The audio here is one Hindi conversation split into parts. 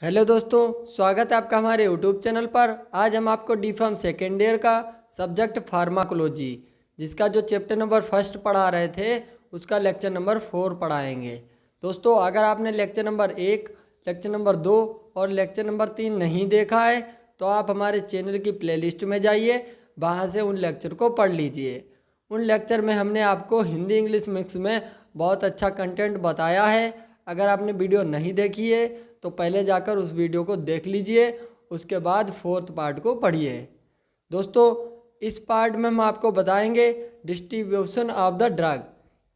हेलो दोस्तों, स्वागत है आपका हमारे यूट्यूब चैनल पर। आज हम आपको डी फार्म सेकेंड ईयर का सब्जेक्ट फार्माकोलॉजी, जिसका जो चैप्टर नंबर फर्स्ट पढ़ा रहे थे, उसका लेक्चर नंबर 4 पढ़ाएंगे। दोस्तों, अगर आपने लेक्चर नंबर 1, लेक्चर नंबर 2 और लेक्चर नंबर 3 नहीं देखा है तो आप हमारे चैनल की प्लेलिस्ट में जाइए, वहाँ से उन लेक्चर को पढ़ लीजिए। उन लेक्चर में हमने आपको हिंदी इंग्लिश मिक्स में बहुत अच्छा कंटेंट बताया है। अगर आपने वीडियो नहीं देखी है तो पहले जाकर उस वीडियो को देख लीजिए, उसके बाद 4th पार्ट को पढ़िए। दोस्तों, इस पार्ट में हम आपको बताएंगे डिस्ट्रीब्यूशन ऑफ द ड्रग,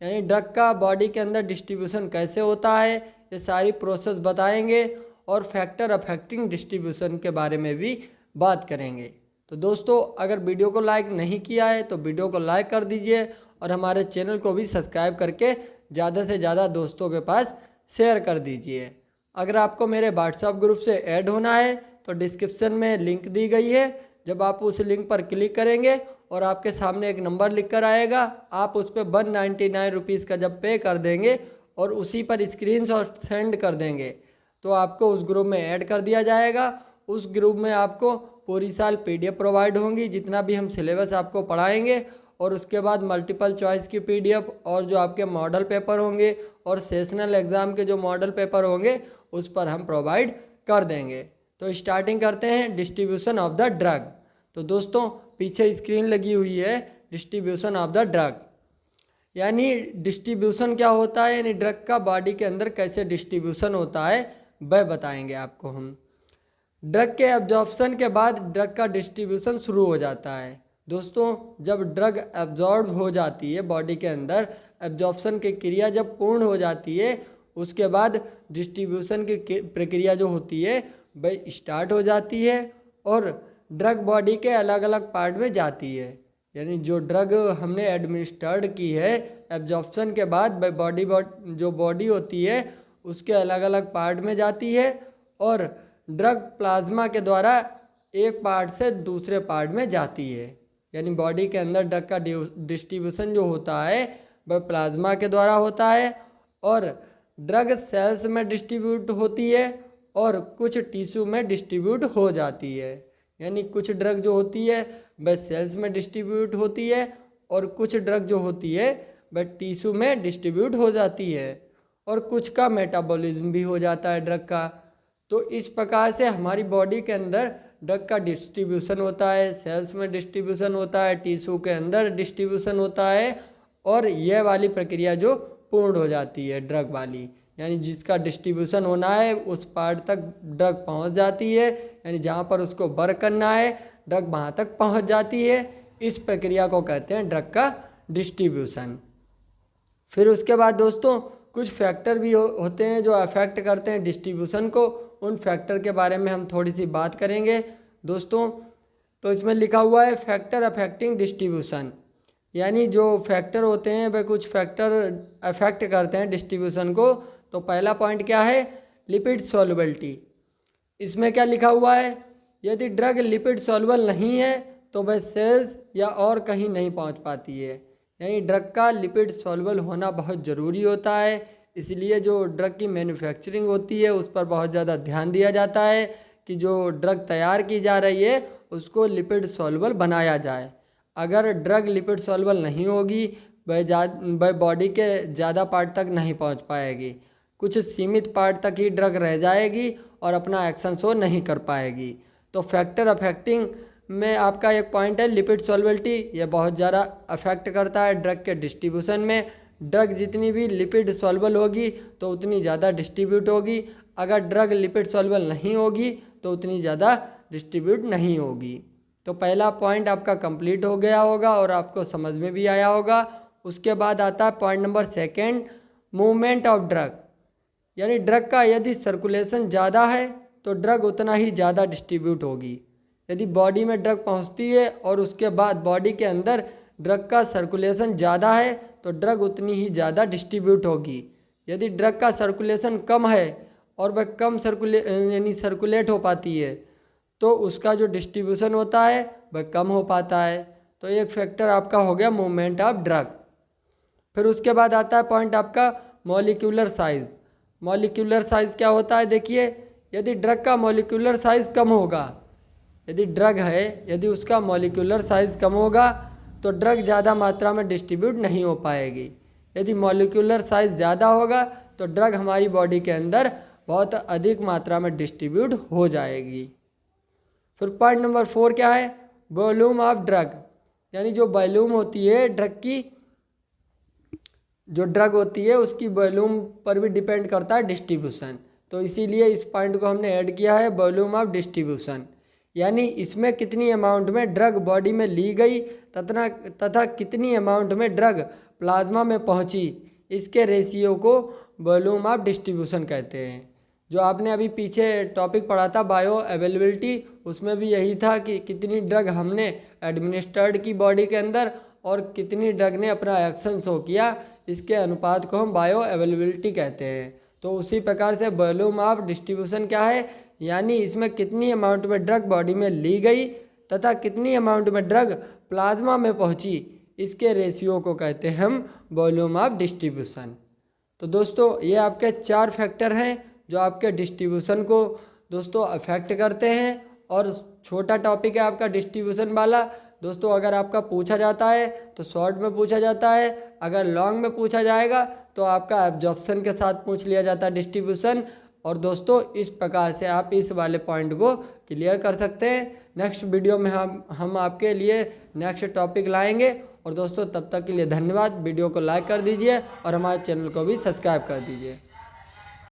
यानी ड्रग का बॉडी के अंदर डिस्ट्रीब्यूशन कैसे होता है, ये सारी प्रोसेस बताएंगे और फैक्टर अफेक्टिंग डिस्ट्रीब्यूशन के बारे में भी बात करेंगे। तो दोस्तों, अगर वीडियो को लाइक नहीं किया है तो वीडियो को लाइक कर दीजिए और हमारे चैनल को भी सब्सक्राइब करके ज़्यादा से ज़्यादा दोस्तों के पास शेयर कर दीजिए। अगर आपको मेरे व्हाट्सएप ग्रुप से ऐड होना है तो डिस्क्रिप्शन में लिंक दी गई है। जब आप उस लिंक पर क्लिक करेंगे और आपके सामने एक नंबर लिख कर आएगा, आप उस पर 199 रुपीज़ का जब पे कर देंगे और उसी पर स्क्रीनशॉट सेंड कर देंगे तो आपको उस ग्रुप में ऐड कर दिया जाएगा। उस ग्रुप में आपको पूरी साल PDF प्रोवाइड होंगी, जितना भी हम सिलेबस आपको पढ़ाएंगे, और उसके बाद मल्टीपल चॉइस की PDF और जो आपके मॉडल पेपर होंगे और सेशनल एग्ज़ाम के जो मॉडल पेपर होंगे उस पर हम प्रोवाइड कर देंगे। तो स्टार्टिंग करते हैं डिस्ट्रीब्यूशन ऑफ द ड्रग। तो दोस्तों, पीछे स्क्रीन लगी हुई है डिस्ट्रीब्यूशन ऑफ द ड्रग, यानी डिस्ट्रीब्यूशन क्या होता है, यानी ड्रग का बॉडी के अंदर कैसे डिस्ट्रीब्यूशन होता है वह बताएंगे आपको हम। ड्रग के एब्जॉर्प्शन के बाद ड्रग का डिस्ट्रीब्यूशन शुरू हो जाता है। दोस्तों, जब ड्रग एब्जॉर्ब हो जाती है बॉडी के अंदर, एब्जॉर्प्शन की क्रिया जब पूर्ण हो जाती है, उसके बाद डिस्ट्रीब्यूशन की प्रक्रिया जो होती है वह स्टार्ट हो जाती है और ड्रग बॉडी के अलग अलग पार्ट में जाती है। यानी जो ड्रग हमने एडमिनिस्टर्ड की है एब्जॉर्प्शन के बाद वह जो बॉडी होती है उसके अलग अलग पार्ट में जाती है और ड्रग प्लाज्मा के द्वारा एक पार्ट से दूसरे पार्ट में जाती है। यानी बॉडी के अंदर ड्रग का डिस्ट्रीब्यूशन जो होता है वह प्लाज्मा के द्वारा होता है और ड्रग सेल्स में डिस्ट्रीब्यूट होती है और कुछ टिश्यू में डिस्ट्रीब्यूट हो जाती है। यानी कुछ ड्रग जो होती है वह सेल्स में डिस्ट्रीब्यूट होती है और कुछ ड्रग जो होती है वह टिश्यू में डिस्ट्रीब्यूट हो जाती है और कुछ का मेटाबॉलिज्म भी हो जाता है ड्रग का। तो इस प्रकार से हमारी बॉडी के अंदर ड्रग का डिस्ट्रीब्यूशन होता है, सेल्स में डिस्ट्रीब्यूशन होता है, टिश्यू के अंदर डिस्ट्रीब्यूशन होता है और यह वाली प्रक्रिया जो पूर्ण हो जाती है ड्रग वाली, यानी जिसका डिस्ट्रीब्यूशन होना है उस पार्ट तक ड्रग पहुंच जाती है, यानी जहां पर उसको वर्क करना है ड्रग वहां तक पहुंच जाती है। इस प्रक्रिया को कहते हैं ड्रग का डिस्ट्रीब्यूशन। फिर उसके बाद दोस्तों कुछ फैक्टर भी होते हैं जो अफेक्ट करते हैं डिस्ट्रीब्यूशन को। उन फैक्टर के बारे में हम थोड़ी सी बात करेंगे दोस्तों। तो इसमें लिखा हुआ है फैक्टर अफेक्टिंग डिस्ट्रीब्यूशन, यानी जो फैक्टर होते हैं वह कुछ फैक्टर अफेक्ट करते हैं डिस्ट्रीब्यूशन को। तो पहला पॉइंट क्या है, लिपिड सॉल्युबिलिटी। इसमें क्या लिखा हुआ है, यदि ड्रग लिपिड सॉल्युबल नहीं है तो वह सेल्स या और कहीं नहीं पहुंच पाती है। यानी ड्रग का लिपिड सॉल्युबल होना बहुत ज़रूरी होता है, इसलिए जो ड्रग की मैन्युफैक्चरिंग होती है उस पर बहुत ज़्यादा ध्यान दिया जाता है कि जो ड्रग तैयार की जा रही है उसको लिपिड सॉल्युबल बनाया जाए। अगर ड्रग लिपिड सॉल्युबल नहीं होगी वह बॉडी के ज़्यादा पार्ट तक नहीं पहुंच पाएगी, कुछ सीमित पार्ट तक ही ड्रग रह जाएगी और अपना एक्शन शो नहीं कर पाएगी। तो फैक्टर अफेक्टिंग में आपका एक पॉइंट है लिपिड सॉल्युबिलिटी, यह बहुत ज़्यादा अफेक्ट करता है ड्रग के डिस्ट्रीब्यूशन में। ड्रग जितनी भी लिपिड सॉल्युबल होगी तो उतनी ज़्यादा डिस्ट्रीब्यूट होगी, अगर ड्रग लिपिड सॉल्युबल नहीं होगी तो उतनी ज़्यादा डिस्ट्रीब्यूट नहीं होगी। तो पहला पॉइंट आपका कंप्लीट हो गया होगा और आपको समझ में भी आया होगा। उसके बाद आता है point number 2, movement of drug. यानी ड्रग का यदि सर्कुलेशन ज़्यादा है तो ड्रग उतना ही ज़्यादा डिस्ट्रीब्यूट होगी। यदि बॉडी में ड्रग पहुंचती है और उसके बाद बॉडी के अंदर ड्रग का सर्कुलेशन ज़्यादा है तो ड्रग उतनी ही ज़्यादा डिस्ट्रीब्यूट होगी। यदि ड्रग का सर्कुलेशन कम है और वह कम सर्कुलेट हो पाती है तो उसका जो डिस्ट्रीब्यूशन होता है वह कम हो पाता है। तो एक फैक्टर आपका हो गया मूवमेंट ऑफ ड्रग। फिर उसके बाद आता है पॉइंट आपका मॉलिक्यूलर साइज़। मॉलिक्यूलर साइज़ क्या होता है, देखिए यदि ड्रग का मॉलिक्यूलर साइज़ कम होगा, यदि ड्रग है यदि उसका मॉलिक्यूलर साइज़ कम होगा तो ड्रग ज़्यादा मात्रा में डिस्ट्रीब्यूट नहीं हो पाएगी। यदि मॉलिक्यूलर साइज़ ज़्यादा होगा तो ड्रग हमारी बॉडी के अंदर बहुत अधिक मात्रा में डिस्ट्रीब्यूट हो जाएगी। फिर पॉइंट नंबर 4 क्या है? वॉल्यूम ऑफ ड्रग, यानी जो वॉल्यूम होती है ड्रग की, जो ड्रग होती है उसकी वॉल्यूम पर भी डिपेंड करता है डिस्ट्रीब्यूशन। तो इसीलिए इस पॉइंट को हमने ऐड किया है वॉल्यूम ऑफ डिस्ट्रीब्यूशन, यानी इसमें कितनी अमाउंट में ड्रग बॉडी में ली गई तथा कितनी अमाउंट में ड्रग प्लाज्मा में पहुंची, इसके रेशियो को वॉल्यूम ऑफ डिस्ट्रीब्यूशन कहते हैं। जो आपने अभी पीछे टॉपिक पढ़ा था बायो अवेलेबिलिटी, उसमें भी यही था कि कितनी ड्रग हमने एडमिनिस्ट्रेड की बॉडी के अंदर और कितनी ड्रग ने अपना एक्शन शो किया, इसके अनुपात को हम बायो अवेलेबिलिटी कहते हैं। तो उसी प्रकार से वॉल्यूम ऑफ डिस्ट्रीब्यूशन क्या है, यानी इसमें कितनी अमाउंट में ड्रग बॉडी में ली गई तथा कितनी अमाउंट में ड्रग प्लाज्मा में पहुंची, इसके रेशियो को कहते हैं हम वॉल्यूम ऑफ डिस्ट्रीब्यूशन। तो दोस्तों ये आपके 4 फैक्टर हैं जो आपके डिस्ट्रीब्यूशन को दोस्तों अफेक्ट करते हैं। और छोटा टॉपिक है आपका डिस्ट्रीब्यूशन वाला। दोस्तों अगर आपका पूछा जाता है तो शॉर्ट में पूछा जाता है, अगर लॉन्ग में पूछा जाएगा तो आपका एब्जॉर्प्शन के साथ पूछ लिया जाता है डिस्ट्रीब्यूशन। और दोस्तों इस प्रकार से आप इस वाले पॉइंट को क्लियर कर सकते हैं। नेक्स्ट वीडियो में हम आपके लिए नेक्स्ट टॉपिक लाएंगे। और दोस्तों तब तक के लिए धन्यवाद। वीडियो को लाइक कर दीजिए और हमारे चैनल को भी सब्सक्राइब कर दीजिए।